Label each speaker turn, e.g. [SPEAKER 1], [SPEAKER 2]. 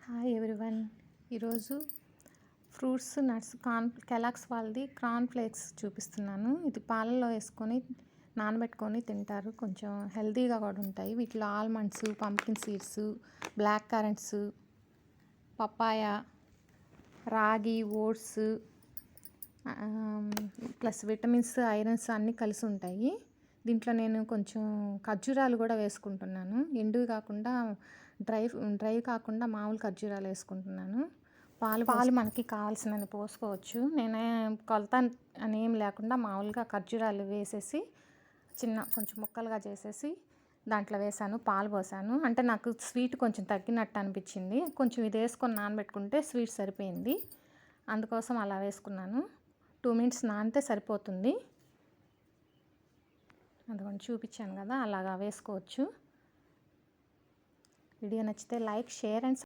[SPEAKER 1] Hi everyone. ఈరోజు fruits nuts Kellogg's వాళ్ళది corn flakes చూపిస్తున్నాను. ఇది పాలల్లో వేసుకొని నానబెట్టుకొని తింటారు. కొంచెం హెల్తీగా కూడా ఉంటాయి. వీటిలో almonds, pumpkin seeds, black currants, papaya, ragi, oats plus vitamins, irons అన్నీ కలిసి ఉంటాయి. దీంట్లో నేను కొంచెం ఖర్జూరాలు కూడా వేసుకుంటున్నాను. ఎండువి కాకుండా డ్రై కాకుండా మామూలు ఖర్జూరాలు వేసుకుంటున్నాను. పాలు మనకి కావాల్సినది పోసుకోవచ్చు. నేనే కొలత అని ఏం లేకుండా మామూలుగా ఖర్జూరాలు వేసేసి కొంచెం ముక్కలుగా చేసేసి దాంట్లో వేసాను, పాలు పోసాను. అంటే నాకు స్వీట్ కొంచెం తగ్గినట్టు అనిపించింది. కొంచెం ఇది వేసుకొని నానబెట్టుకుంటే స్వీట్ సరిపోయింది. అందుకోసం అలా వేసుకున్నాను. 2 మినిట్స్ నానితే సరిపోతుంది. అదిగోండి చూపించాను కదా, అలాగా వేసుకోవచ్చు. వీడియో నచ్చితే లైక్, షేర్ అండ్